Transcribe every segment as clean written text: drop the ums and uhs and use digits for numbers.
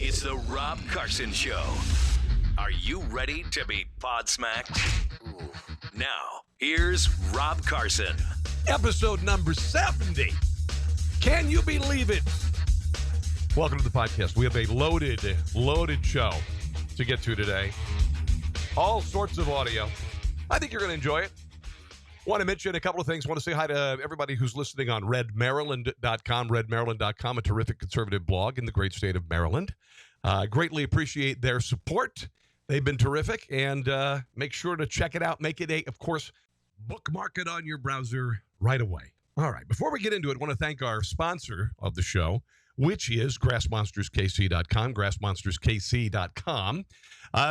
It's the Rob Carson Show. Are you ready to be podsmacked? Now, here's Rob Carson. Episode number 70. Can you believe it? Welcome to the podcast. We have a loaded show to get to today. All sorts of audio. I think you're going to enjoy it. Want to mention a couple of things. Want to say hi to everybody who's listening on redmaryland.com, redmaryland.com, a terrific conservative blog in the great state of Maryland. Greatly appreciate their support. They've been terrific, and make sure to check it out. Make it of course, bookmark it on your browser right away. All right, before we get into it, I want to thank our sponsor of the show, which is grassmonsterskc.com, grassmonsterskc.com.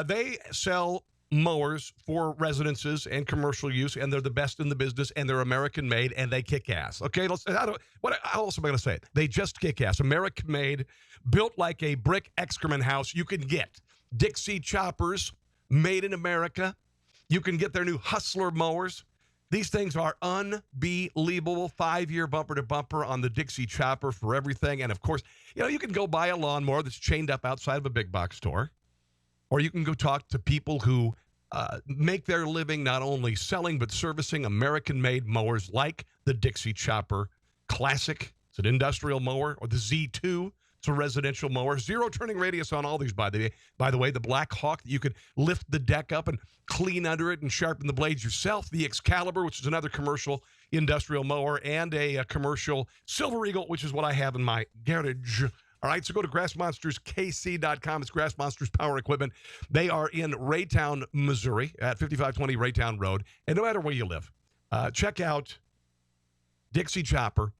They sell mowers for residences and commercial use, and they're the best in the business, and they're American-made, and they kick ass. Okay, how else am I going to say it? They just kick ass. American-made, built like a brick excrement house. You can get Dixie choppers made in America. You can get their new Hustler mowers. These things are unbelievable. 5-year bumper-to-bumper on the Dixie chopper for everything. And, of course, you can go buy a lawnmower that's chained up outside of a big box store. Or you can go talk to people who make their living not only selling but servicing American-made mowers like the Dixie Chopper Classic. It's an industrial mower. Or the Z2. It's a residential mower. Zero turning radius on all these, by the way. The Black Hawk, that you could lift the deck up and clean under it and sharpen the blades yourself. The Excalibur, which is another commercial industrial mower. And a commercial Silver Eagle, which is what I have in my garage. All right, so go to grassmonsterskc.com. It's Grass Monsters Power Equipment. They are in Raytown, Missouri, at 5520 Raytown Road. And no matter where you live, check out Dixie Chopper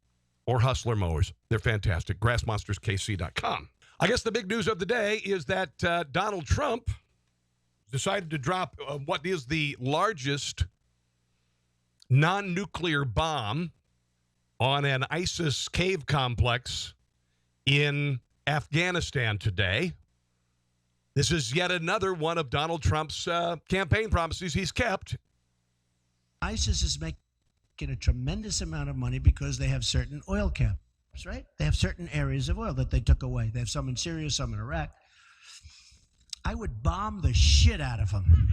or Hustler mowers. They're fantastic. grassmonsterskc.com. I guess the big news of the day is that Donald Trump decided to drop what is the largest non-nuclear bomb on an ISIS cave complex in Afghanistan today. This is yet another one of Donald Trump's campaign promises he's kept. ISIS is making a tremendous amount of money because they have certain oil caps, right? They have certain areas of oil that they took away. They have some in Syria, some in Iraq. I would bomb the shit out of them.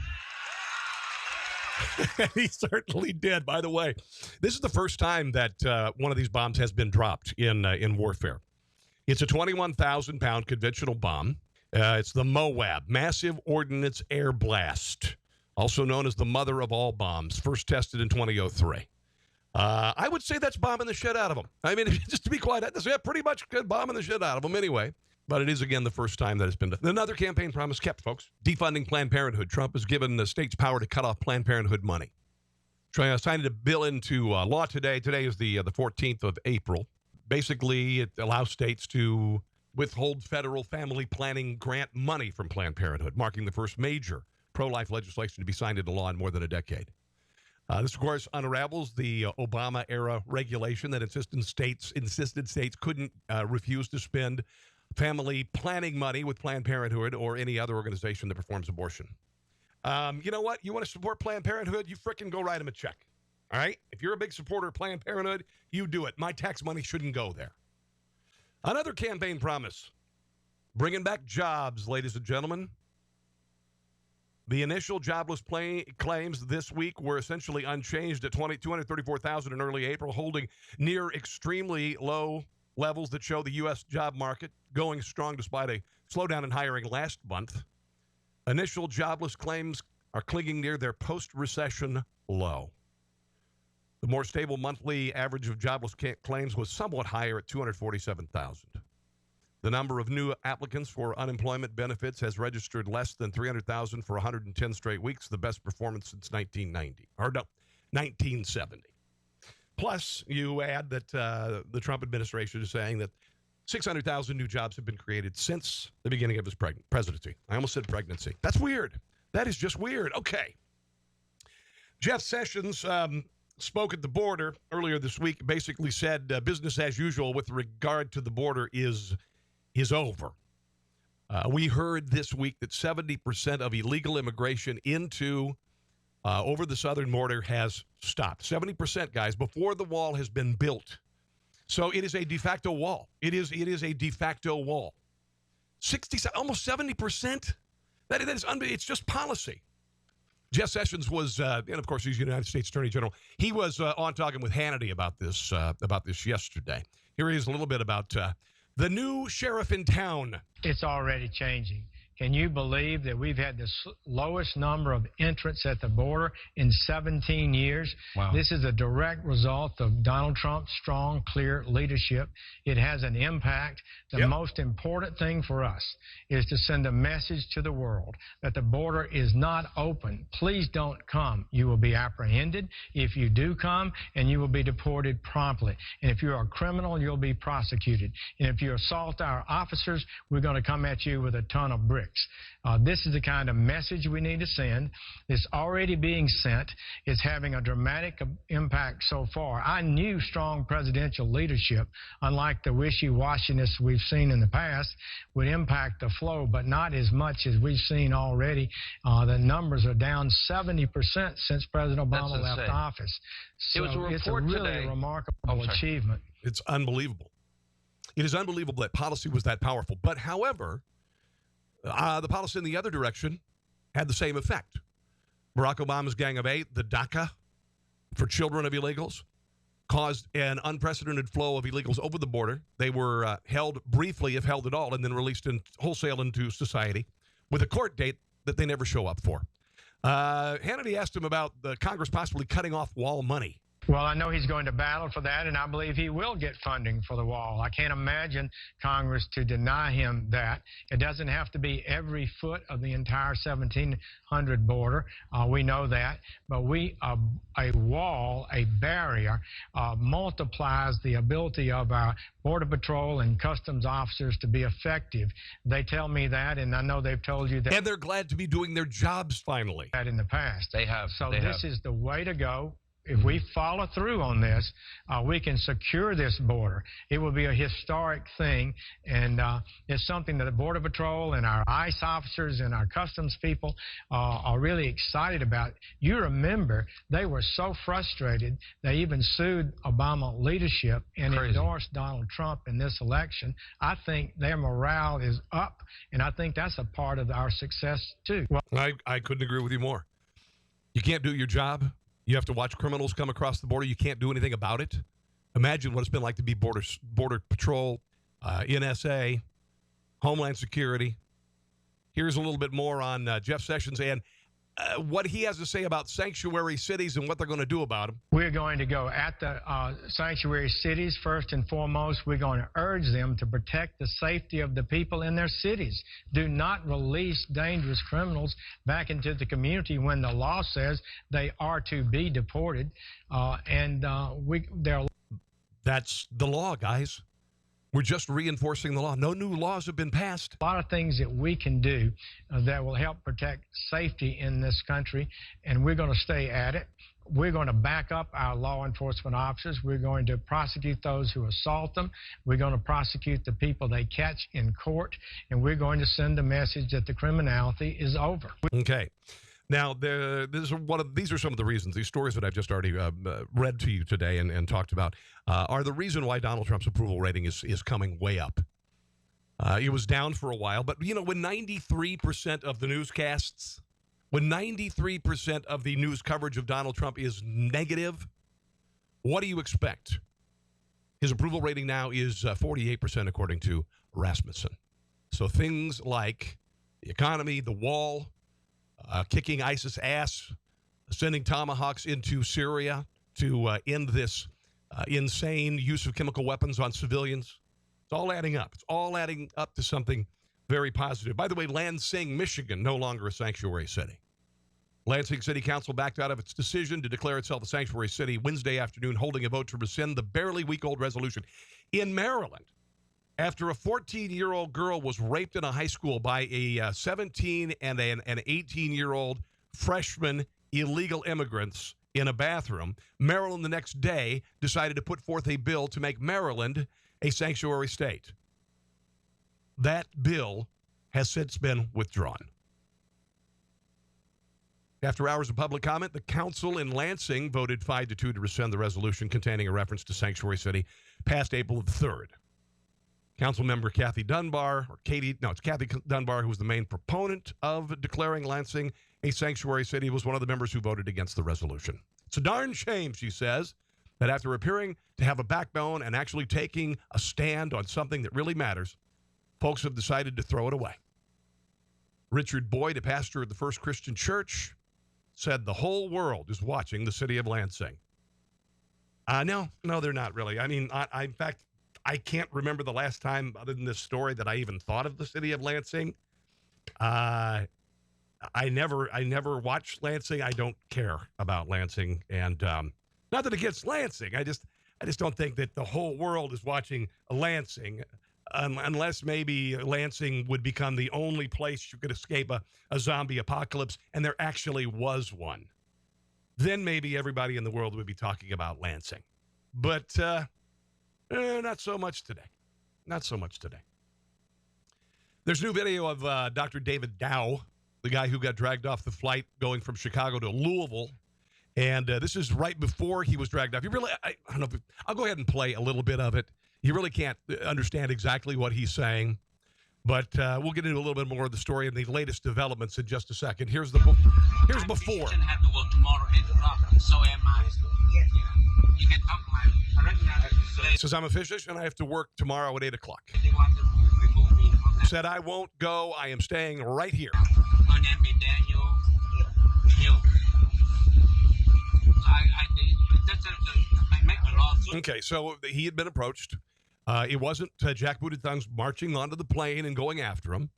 He certainly did. By the way, this is the first time that one of these bombs has been dropped in warfare. It's a 21,000-pound conventional bomb. It's the MOAB, Massive Ordnance Air Blast, also known as the mother of all bombs, first tested in 2003. I would say that's bombing the shit out of them. I mean, just to be quiet, that's pretty much bombing the shit out of them anyway. But it is, again, the first time that it's been done. Another campaign promise kept, folks. Defunding Planned Parenthood. Trump has given the states power to cut off Planned Parenthood money. Signed a bill into law today. Today is the 14th of April. Basically, it allows states to withhold federal family planning grant money from Planned Parenthood, marking the first major pro-life legislation to be signed into law in more than a decade. This, of course, unravels the Obama-era regulation that insisted states couldn't refuse to spend family planning money with Planned Parenthood or any other organization that performs abortion. You know what? You want to support Planned Parenthood? You frickin' go write them a check. All right? If you're a big supporter of Planned Parenthood, you do it. My tax money shouldn't go there. Another campaign promise. Bringing back jobs, ladies and gentlemen. The initial jobless claims this week were essentially unchanged at 234,000 in early April, holding near extremely low levels that show the U.S. job market going strong despite a slowdown in hiring last month. Initial jobless claims are clinging near their post-recession low. The more stable monthly average of jobless claims was somewhat higher at 247,000. The number of new applicants for unemployment benefits has registered less than 300,000 for 110 straight weeks, the best performance since 1970. Plus, you add that the Trump administration is saying that 600,000 new jobs have been created since the beginning of his presidency. I almost said pregnancy. That's weird. That is just weird. Okay. Jeff Sessions spoke at the border earlier this week, basically said business as usual with regard to the border is over. We heard this week that 70% of illegal immigration into over the southern border has stopped. 70%, guys, before the wall has been built. So it is a de facto wall. It is a de facto wall. almost 70%. That is it's just policy. Jeff Sessions was, and of course he's United States Attorney General. He was on talking with Hannity about this yesterday. Here he is a little bit about the new sheriff in town. It's already changing. Can you believe that we've had the lowest number of entrants at the border in 17 years? Wow. This is a direct result of Donald Trump's strong, clear leadership. It has an impact. The most important thing for us is to send a message to the world that the border is not open. Please don't come. You will be apprehended if you do come, and you will be deported promptly. And if you're a criminal, you'll be prosecuted. And if you assault our officers, we're going to come at you with a ton of bricks. This is the kind of message we need to send. It's already being sent. It's having a dramatic impact so far. I knew strong presidential leadership, unlike the wishy-washiness we've seen in the past, would impact the flow, but not as much as we've seen already. The numbers are down 70% since President Obama left office. So it's a really remarkable achievement. It's unbelievable. It is unbelievable that policy was that powerful. But however, the policy in the other direction had the same effect. Barack Obama's Gang of Eight, the DACA for children of illegals, caused an unprecedented flow of illegals over the border. They were held briefly, if held at all, and then released wholesale into society with a court date that they never show up for. Hannity asked him about the Congress possibly cutting off wall money. Well, I know he's going to battle for that, and I believe he will get funding for the wall. I can't imagine Congress to deny him that. It doesn't have to be every foot of the entire 1,700 border. We know that. But a wall, a barrier, multiplies the ability of our Border Patrol and Customs officers to be effective. They tell me that, and I know they've told you that. And they're glad to be doing their jobs finally. That in the past. They have. So this is the way to go. If we follow through on this, we can secure this border. It will be a historic thing, and it's something that the Border Patrol and our ICE officers and our Customs people are really excited about. You remember, they were so frustrated, they even sued Obama leadership and endorsed Donald Trump in this election. I think their morale is up, and I think that's a part of our success, too. Well, I couldn't agree with you more. You can't do your job. You have to watch criminals come across the border. You can't do anything about it. Imagine what it's been like to be Border Patrol, NSA, Homeland Security. Here's a little bit more on Jeff Sessions and what he has to say about sanctuary cities and what they're going to do about them. We're going to go at the sanctuary cities first and foremost. We're going to urge them to protect the safety of the people in their cities. Do not release dangerous criminals back into the community when the law says they are to be deported. That's the law, guys. We're just reinforcing the law. No new laws have been passed. A lot of things that we can do that will help protect safety in this country, and we're going to stay at it. We're going to back up our law enforcement officers. We're going to prosecute those who assault them. Are going to prosecute the people they catch in court, and we're going to send a message that the criminality is over. Okay. Now, these are some of the reasons. These stories that I've just already read to you today and talked about are the reason why Donald Trump's approval rating is coming way up. It was down for a while, but, you know, when 93% of the newscasts, when 93% of the news coverage of Donald Trump is negative, what do you expect? His approval rating now is 48%, according to Rasmussen. So things like the economy, the wall, kicking ISIS ass, sending tomahawks into Syria to end this insane use of chemical weapons on civilians. It's all adding up. It's all adding up to something very positive. By the way, Lansing, Michigan, no longer a sanctuary city. Lansing City Council backed out of its decision to declare itself a sanctuary city Wednesday afternoon, holding a vote to rescind the barely week-old resolution. In Maryland, after a 14-year-old girl was raped in a high school by a 17 and an 18-year-old freshman illegal immigrants in a bathroom, Maryland the next day decided to put forth a bill to make Maryland a sanctuary state. That bill has since been withdrawn. After hours of public comment, the council in Lansing voted 5-2 to rescind the resolution containing a reference to sanctuary city past April the 3rd. Councilmember Kathy Dunbar, it's Kathy Dunbar, who was the main proponent of declaring Lansing a sanctuary city, was one of the members who voted against the resolution. It's a darn shame, she says, that after appearing to have a backbone and actually taking a stand on something that really matters, folks have decided to throw it away. Richard Boyd, a pastor of the First Christian Church, said the whole world is watching the city of Lansing. No, they're not really. I mean, in fact, I can't remember the last time, other than this story, that I even thought of the city of Lansing. I never watched Lansing. I don't care about Lansing, and not that against Lansing. I just don't think that the whole world is watching Lansing, unless maybe Lansing would become the only place you could escape a zombie apocalypse, and there actually was one. Then maybe everybody in the world would be talking about Lansing. But not so much today. Not so much today. There's new video of Dr. David Dow, the guy who got dragged off the flight going from Chicago to Louisville. And this is right before he was dragged off. I don't know. I'll go ahead and play a little bit of it. You really can't understand exactly what he's saying. But we'll get into a little bit more of the story and the latest developments in just a second. Here's before. Have to work tomorrow 8 o'clock, so am I. You can talk I recognize. He says, I'm a physician and I have to work tomorrow at 8 o'clock. They want to remove me from that. Said, I won't go. I am staying right here. My name is Daniel Hill. I make a lawsuit. Okay, so he had been approached. It wasn't jackbooted thugs marching onto the plane and going after him.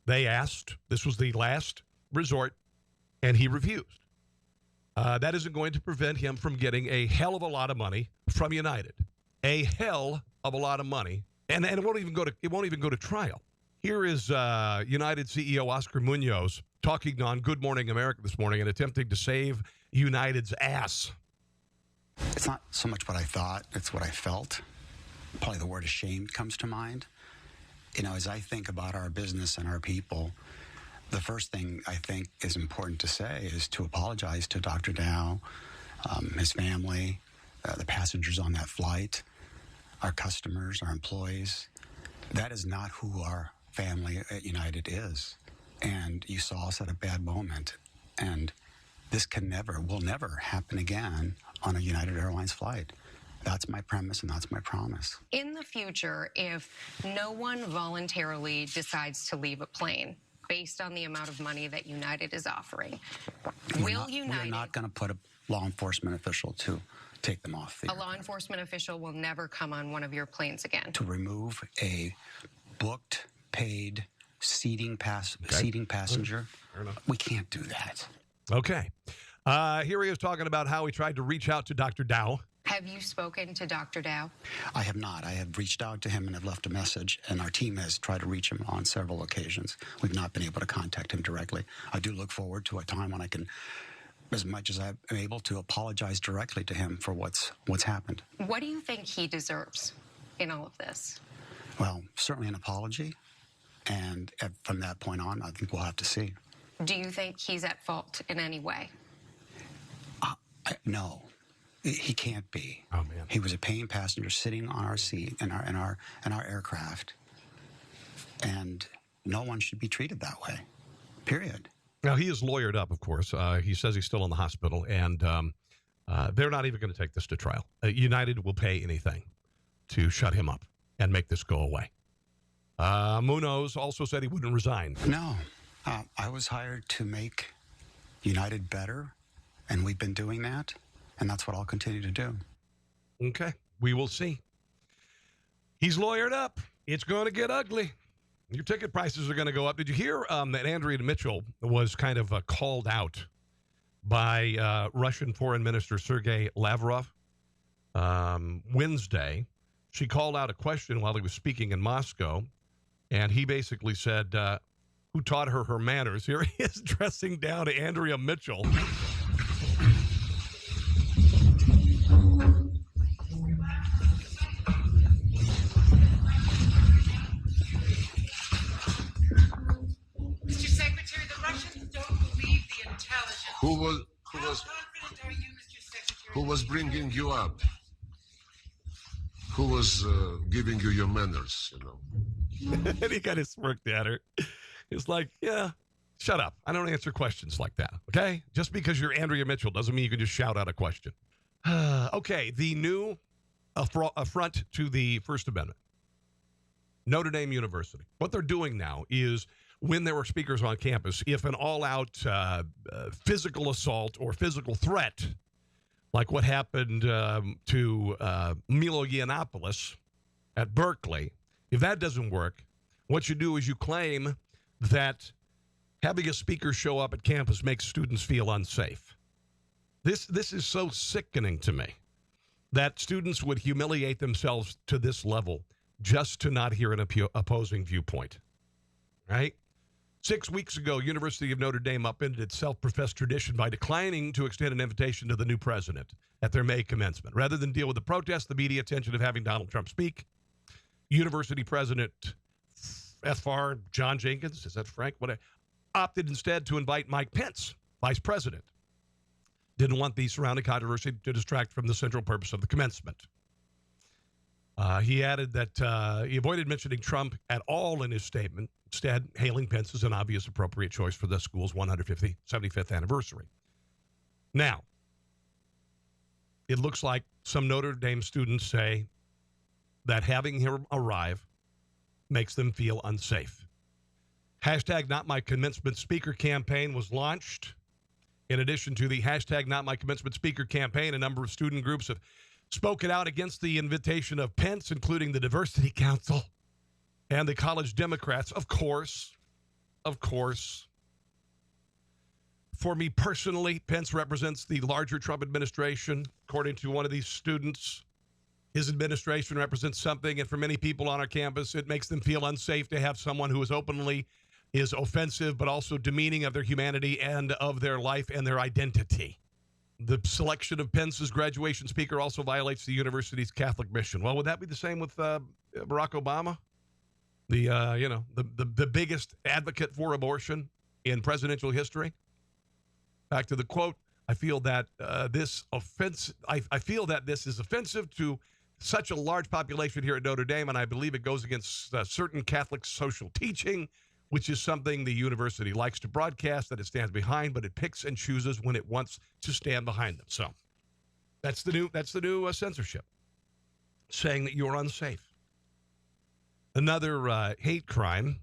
They asked. This was the last resort, and he refused. That isn't going to prevent him from getting a hell of a lot of money from United. A hell of a lot of money, and it won't even go to trial. Here is United CEO Oscar Munoz talking on Good Morning America this morning and attempting to save United's ass. It's not so much what I thought, it's what I felt. Probably the word ashamed comes to mind. You know, as I think about our business and our people, the first thing I think is important to say is to apologize to Dr. Dow, his family, the passengers on that flight, our customers, our employees. That is not who our family at United is. And you saw us at a bad moment. And this will never happen again on a United Airlines flight. That's my premise and that's my promise. In the future, if no one voluntarily decides to leave a plane based on the amount of money that United is offering, We're not going to put a law enforcement official to take them off the A law enforcement official will never come on one of your planes again. To remove a booked, paid, seating passenger, we can't do that. Okay. Here he is talking about how he tried to reach out to Dr. Dow. Have you spoken to Dr. Dow? I have not. I have reached out to him and have left a message, and our team has tried to reach him on several occasions. We've not been able to contact him directly. I do look forward to a time when I can, as much as I'm able to, apologize directly to him for what's happened. What do you think he deserves in all of this? Well, certainly an apology, and from that point on, I think we'll have to see. Do you think he's at fault in any way? No. He can't be. Oh, man. He was a paying passenger sitting on our seat in our aircraft, and no one should be treated that way. Period. Now, he is lawyered up, of course. He says he's still in the hospital, and they're not even going to take this to trial. United will pay anything to shut him up and make this go away. Munoz also said he wouldn't resign. No. I was hired to make United better, and we've been doing that. And that's what I'll continue to do. Okay. We will see. He's lawyered up. It's going to get ugly. Your ticket prices are going to go up. Did you hear that Andrea Mitchell was kind of called out by Russian Foreign Minister Sergei Lavrov Wednesday? She called out a question while he was speaking in Moscow, and he basically said, who taught her manners? Here he is dressing down to Andrea Mitchell. Who was bringing you up? who was giving you your manners, you know. And he kind of smirked at her. It's like, yeah, shut up. I don't answer questions like that, okay? Just because you're Andrea Mitchell doesn't mean you can just shout out a question. Okay, the new affront to the First Amendment. Notre Dame University. What they're doing now is when there were speakers on campus, if an all-out physical assault or physical threat, like what happened to Milo Yiannopoulos at Berkeley, if that doesn't work, what you do is you claim that having a speaker show up at campus makes students feel unsafe. This is so sickening to me that students would humiliate themselves to this level just to not hear an opposing viewpoint, right? 6 weeks ago, University of Notre Dame upended its self-professed tradition by declining to extend an invitation to the new president at their May commencement. Rather than deal with the protest, the media attention of having Donald Trump speak, University President FR John Jenkins, is that Frank? Whatever, opted instead to invite Mike Pence, vice president. Didn't want the surrounding controversy to distract from the central purpose of the commencement. He added that he avoided mentioning Trump at all in his statement, instead hailing Pence as an obvious appropriate choice for the school's 175th anniversary. Now, it looks like some Notre Dame students say that having him arrive makes them feel unsafe. Hashtag Not My Commencement Speaker campaign was launched. In addition to the hashtag Not My Commencement Speaker campaign, a number of student groups have spoken out against the invitation of Pence, including the Diversity Council and the College Democrats. Of course. For me personally, Pence represents the larger Trump administration. According to one of these students, his administration represents something, and for many people on our campus, it makes them feel unsafe to have someone who is offensive, but also demeaning of their humanity and of their life and their identity. The selection of Pence as graduation speaker also violates the university's Catholic mission. Well, would that be the same with Barack Obama? The biggest advocate for abortion in presidential history? Back to the quote, I feel that this is offensive to such a large population here at Notre Dame, and I believe it goes against certain Catholic social teaching, which is something the university likes to broadcast, that it stands behind, but it picks and chooses when it wants to stand behind them. So that's the new censorship, saying that you're unsafe. Another hate crime,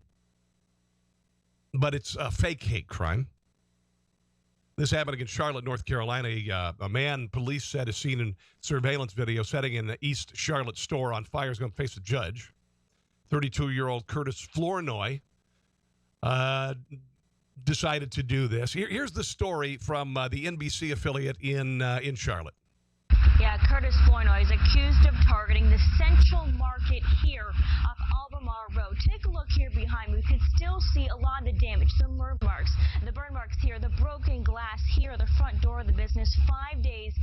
but it's a fake hate crime. This happened in Charlotte, North Carolina. A man police said is seen in surveillance video setting an East Charlotte store on fire is going to face a judge. 32-year-old Curtis Flournoy decided to do this. Here's the story from the NBC affiliate in Charlotte. Yeah, Curtis Flournoy is accused of targeting the Central Market here off Albemarle Road. Take a look here behind me. We can still see a lot of the damage, the burn marks here, the broken glass here, the front door of the business 5 days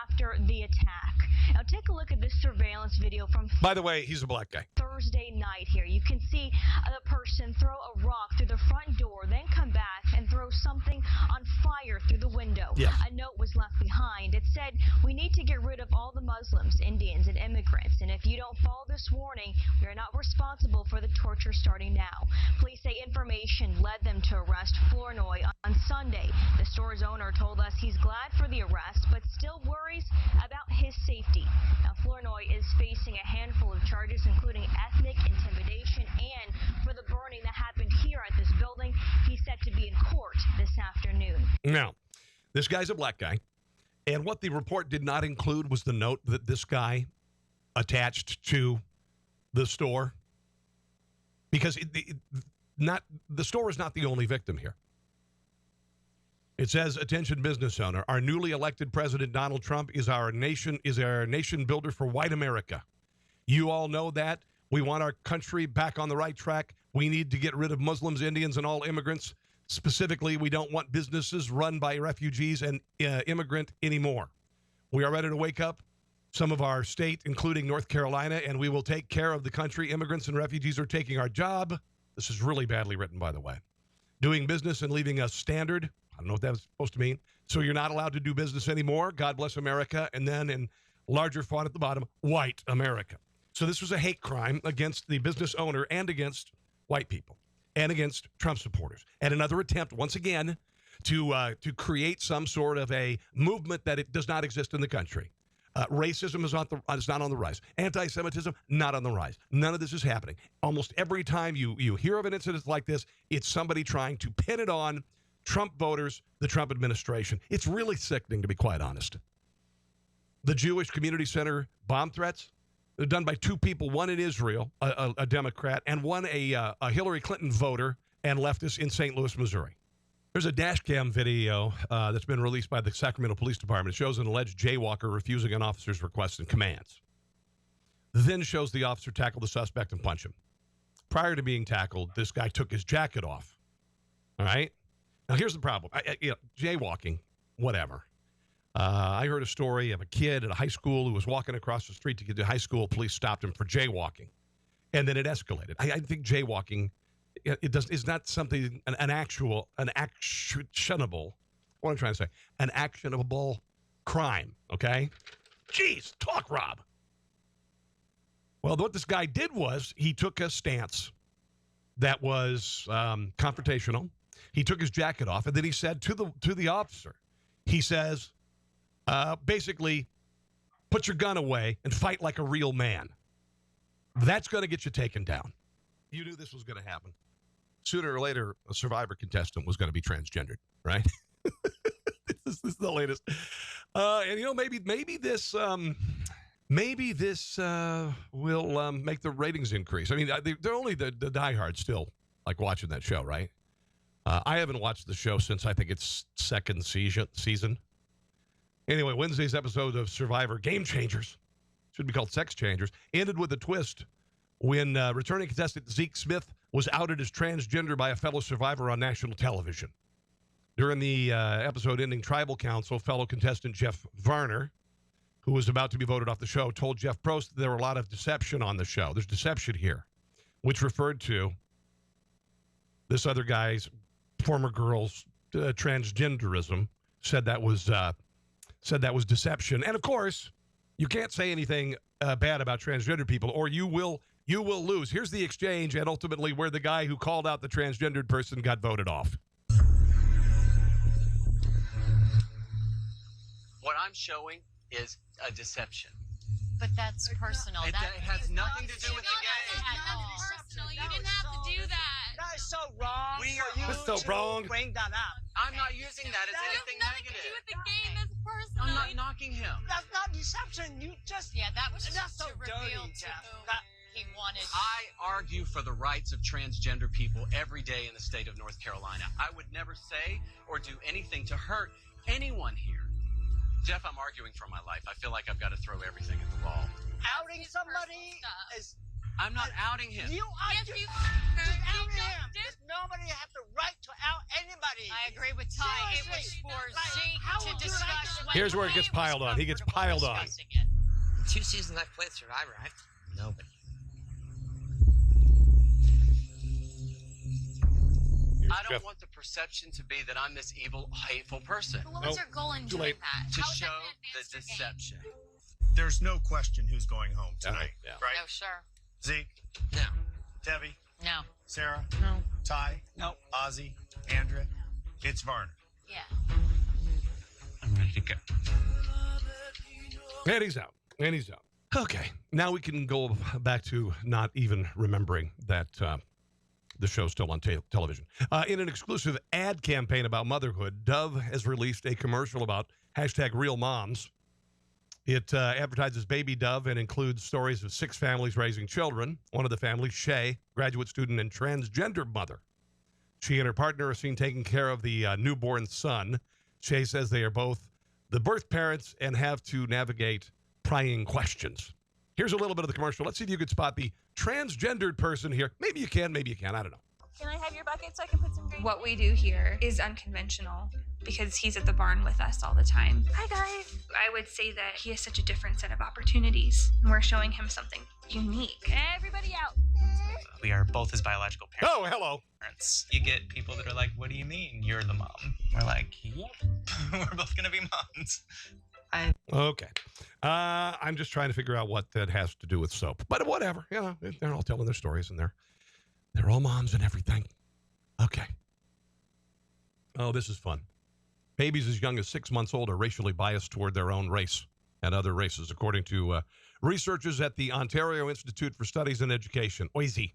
after the attack. Now take a look at this surveillance video from... By the way, he's a black guy. Thursday night here. You can see the person throw a rock through the front door, then come back and throw something on fire through the window. Yeah. A note was left behind. It said, "We need to get rid of all the Muslims, Indians, and immigrants. And if you don't follow this warning, we are not responsible for the torture starting now." Police say information led them to arrest Flournoy on Sunday. The store's owner told us he's glad for the arrest, but still worries about his safety. Now, Flournoy is facing a handful of charges, including ethnic intimidation and for the burning that happened here at this building. He's set to be in court this afternoon. Now, this guy's a black guy. And what the report did not include was the note that this guy attached to the store. Because the store is not the only victim here. It says, "Attention business owner, our newly elected President Donald Trump is our nation builder for white America. You all know that. We want our country back on the right track. We need to get rid of Muslims, Indians, and all immigrants. Specifically, we don't want businesses run by refugees and immigrant anymore. We are ready to wake up some of our state, including North Carolina, and we will take care of the country. Immigrants and refugees are taking our job." This is really badly written, by the way. "Doing business and leaving us standard." I don't know what that was supposed to mean. "So you're not allowed to do business anymore. God bless America." And then in larger font at the bottom, "White America." So this was a hate crime against the business owner and against white people and against Trump supporters. And another attempt, once again, to create some sort of a movement that it does not exist in the country. Racism is not on the rise. Anti-Semitism, not on the rise. None of this is happening. Almost every time you hear of an incident like this, it's somebody trying to pin it on Trump voters, the Trump administration. It's really sickening, to be quite honest. The Jewish Community Center bomb threats, they're done by two people, one in Israel, a Democrat, and one a Hillary Clinton voter and leftist in St. Louis, Missouri. There's a dash cam video that's been released by the Sacramento Police Department. It shows an alleged jaywalker refusing an officer's requests and commands. Then shows the officer tackle the suspect and punch him. Prior to being tackled, this guy took his jacket off. All right? Now, here's the problem. Jaywalking, whatever. I heard a story of a kid at a high school who was walking across the street to get to high school. Police stopped him for jaywalking. And then it escalated. I think jaywalking... It's not something, an actionable, what I'm trying to say, an actionable crime, okay? Jeez, talk, Rob. Well, what this guy did was he took a stance that was confrontational. He took his jacket off, and then he said to the officer, he says, basically, put your gun away and fight like a real man. That's going to get you taken down. You knew this was going to happen. Sooner or later, a Survivor contestant was going to be transgendered, right? This is the latest. And, you know, maybe this will make the ratings increase. I mean, they're only the diehards still like watching that show, right? I haven't watched the show since I think its second season. Anyway, Wednesday's episode of Survivor Game Changers, should be called Sex Changers, ended with a twist when returning contestant Zeke Smith was outed as transgender by a fellow survivor on national television. During the episode ending Tribal Council, fellow contestant Jeff Varner, who was about to be voted off the show, told Jeff Probst that there were a lot of deception on the show. There's deception here, which referred to this other guy's former girl's transgenderism. Said that was deception. And of course, you can't say anything bad about transgender people, or you will lose. Here's the exchange, and ultimately where the guy who called out the transgendered person got voted off. What I'm showing is a deception. But that's personal. It has nothing to do with the game. That's personal. You didn't have to do that. That is so wrong. That's so wrong. Bring that up. I'm not using that as anything negative. To do with the game. That's personal. I'm not knocking him. That's not deception. You just that was just so to reveal dirty, to Jeff. whom he wanted. I argue for the rights of transgender people every day in the state of North Carolina. I would never say or do anything to hurt anyone here. Jeff, I'm arguing for my life. I feel like I've got to throw everything at the wall. Outing somebody is... I'm not outing him. You are Yes, just you outing don't him. do- There's nobody have the right to out anybody. I agree with Ty. It was Seriously. for Like, Zeke how to would you discuss like to- when Here's where it gets he was piled on. He gets comfortable piled on. discussing it. 2 seasons I've played Survivor. Nobody. I don't want the perception to be that I'm this evil, hateful person. But what was your goal in too doing late. that? To How was that show gonna the advance your game? deception. There's no question who's going home tonight, Yeah. right? No, sure. Zeke, No. Debbie, No. Sarah, No. Ty, No. Ozzy, Andrea. It's Varner. Yeah. I'm ready to go. And he's out. Okay, now we can go back to not even remembering that the show's still on television. In an exclusive ad campaign about motherhood, Dove has released a commercial about #RealMoms. It advertises Baby Dove and includes stories of 6 families raising children. One of the families, Shay, graduate student and transgender mother. She and her partner are seen taking care of the newborn son. Shay says they are both the birth parents and have to navigate prying questions. Here's a little bit of the commercial. Let's see if you could spot the transgendered person here. Maybe you can, maybe you can't. I don't know. Can I have your bucket so I can put some green? What we do here is unconventional because he's at the barn with us all the time. Hi, guys. I would say that he has such a different set of opportunities. We're showing him something unique. Everybody out. We are both his biological parents. Oh, hello. You get people that are like, what do you mean you're the mom? We're like, yep, we're both going to be moms. Okay. I'm just trying to figure out what that has to do with soap. But whatever. You know, they're all telling their stories, and they're all moms and everything. Okay. Oh, this is fun. Babies as young as 6 months old are racially biased toward their own race and other races, according to researchers at the Ontario Institute for Studies in Education, OISE,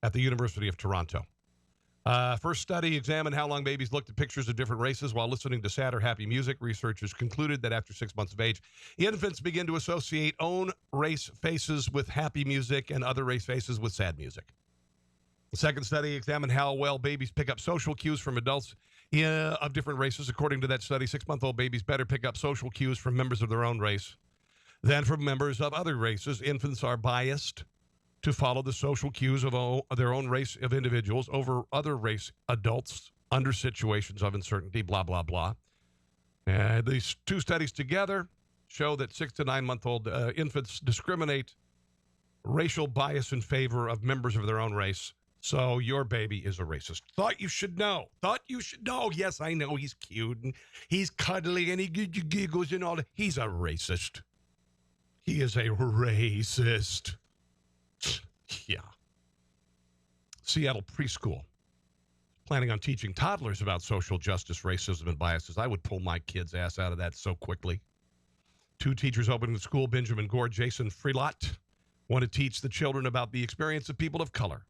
at the University of Toronto. First study examined how long babies looked at pictures of different races while listening to sad or happy music. Researchers concluded that after 6 months of age, infants begin to associate own race faces with happy music and other race faces with sad music. The second study examined how well babies pick up social cues from adults of different races. According to that study, 6-month-old babies better pick up social cues from members of their own race than from members of other races. Infants are biased to follow the social cues of their own race of individuals over other race adults under situations of uncertainty, blah, blah, blah. These two studies together show that 6 to 9 month old infants discriminate racial bias in favor of members of their own race. So your baby is a racist. Thought you should know. Yes, I know he's cute and he's cuddly and he giggles and all that. He's a racist. He is a racist. Yeah. Seattle preschool planning on teaching toddlers about social justice, racism, and biases. I would pull my kid's ass out of that so quickly. 2 teachers opening the school, Benjamin Gore, Jason Freelot, want to teach the children about the experience of people of color.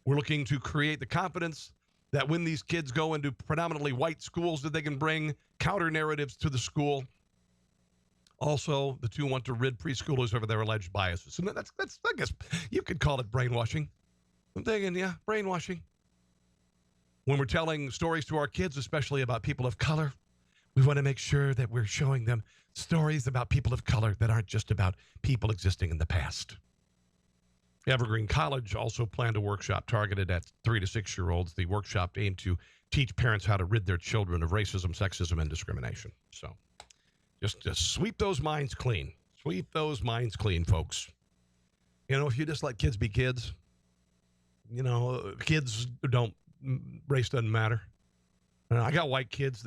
We're looking to create the confidence that when these kids go into predominantly white schools, that they can bring counter narratives to the school. Also, the 2 want to rid preschoolers of their alleged biases. And that's I guess you could call it brainwashing. I'm thinking, yeah, brainwashing. When we're telling stories to our kids, especially about people of color, we want to make sure that we're showing them stories about people of color that aren't just about people existing in the past. Evergreen College also planned a workshop targeted at 3 to 6-year-olds. The workshop aimed to teach parents how to rid their children of racism, sexism, and discrimination. So just sweep those minds clean. Sweep those minds clean, folks. You know, if you just let kids be kids, you know, kids don't, race doesn't matter. I got white kids.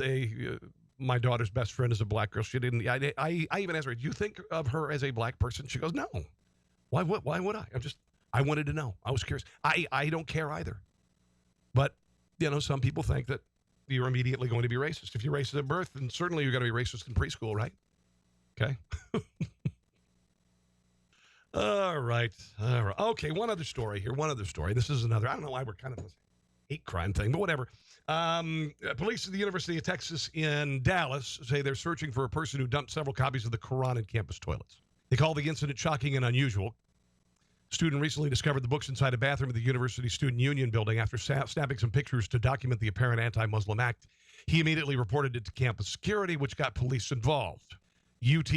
My daughter's best friend is a black girl. She didn't, I even asked her, do you think of her as a black person? She goes, no. Why would I? I wanted to know. I was curious. I don't care either. But, you know, some people think that you're immediately going to be racist. If you're racist at birth, then certainly you're going to be racist in preschool, right? Okay. All right. Okay, one other story here. This is another, I don't know why we're kind of this hate crime thing, but whatever. Police at the University of Texas in Dallas say they're searching for a person who dumped several copies of the Quran in campus toilets. They call the incident shocking and unusual. Student recently discovered the books inside a bathroom of the University Student Union building after snapping some pictures to document the apparent anti-Muslim act. He immediately reported it to campus security, which got police involved. UT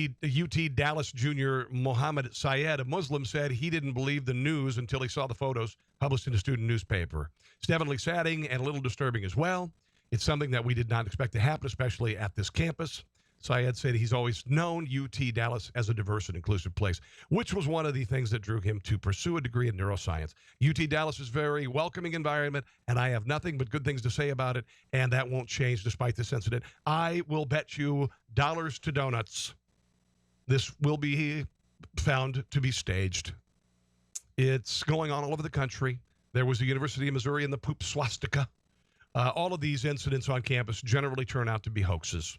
Dallas junior Mohammed Syed, a Muslim, said he didn't believe the news until he saw the photos published in a student newspaper. It's definitely saddening and a little disturbing as well. It's something that we did not expect to happen, especially at this campus. Syed said he's always known UT Dallas as a diverse and inclusive place, which was one of the things that drew him to pursue a degree in neuroscience. UT Dallas is a very welcoming environment, and I have nothing but good things to say about it, and that won't change despite this incident. I will bet you dollars to donuts this will be found to be staged. It's going on all over the country. There was the University of Missouri and the poop swastika. All of these incidents on campus generally turn out to be hoaxes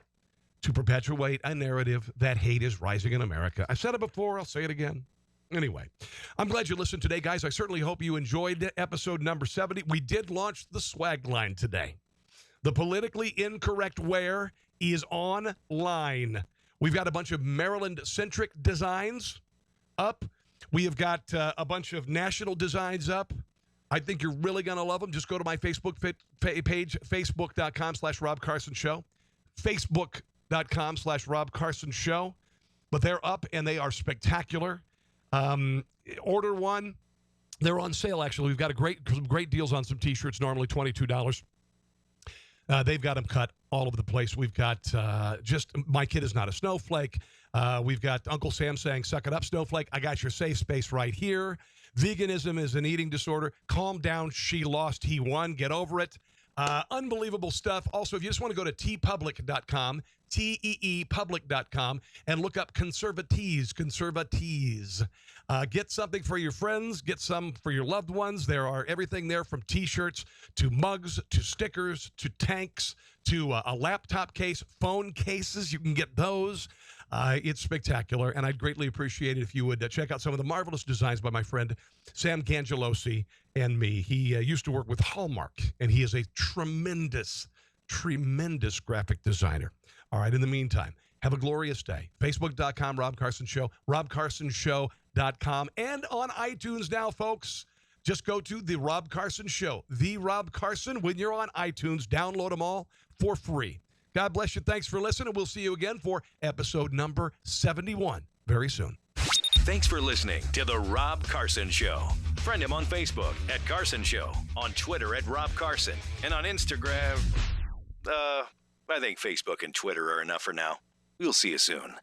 to perpetuate a narrative that hate is rising in America. I've said it before. I'll say it again. Anyway, I'm glad you listened today, guys. I certainly hope you enjoyed episode number 70. We did launch the swag line today. The politically incorrect wear is online. We've got a bunch of Maryland-centric designs up. We have got a bunch of national designs up. I think you're really going to love them. Just go to my Facebook page, facebook.com/Rob Carson Show. Facebook.com/Rob Carson Show. But they're up, and they are spectacular. Order one. They're on sale, actually. We've got some great deals on some T-shirts, normally $22. They've got them cut all over the place. We've got just My Kid Is Not a Snowflake. We've got Uncle Sam saying, suck it up, Snowflake. I got your safe space right here. Veganism is an eating disorder. Calm down. She lost. He won. Get over it. Unbelievable stuff. Also, if you just want to go to tpublic.com, teepublic.com, and look up Conservatees. Get something for your friends. Get some for your loved ones. There are everything there from T-shirts to mugs to stickers to tanks to a laptop case, phone cases. You can get those. It's spectacular, and I'd greatly appreciate it if you would check out some of the marvelous designs by my friend Sam Gangelosi and me. He used to work with Hallmark, and he is a tremendous graphic designer. All right, in the meantime, have a glorious day. Facebook.com, Rob Carson Show, robcarsonshow.com, and on iTunes now, folks. Just go to The Rob Carson Show. The Rob Carson. When you're on iTunes, download them all for free. God bless you. Thanks for listening. We'll see you again for episode number 71 very soon. Thanks for listening to The Rob Carson Show. Friend him on Facebook at Carson Show, on Twitter at Rob Carson, and on Instagram, I think Facebook and Twitter are enough for now. We'll see you soon.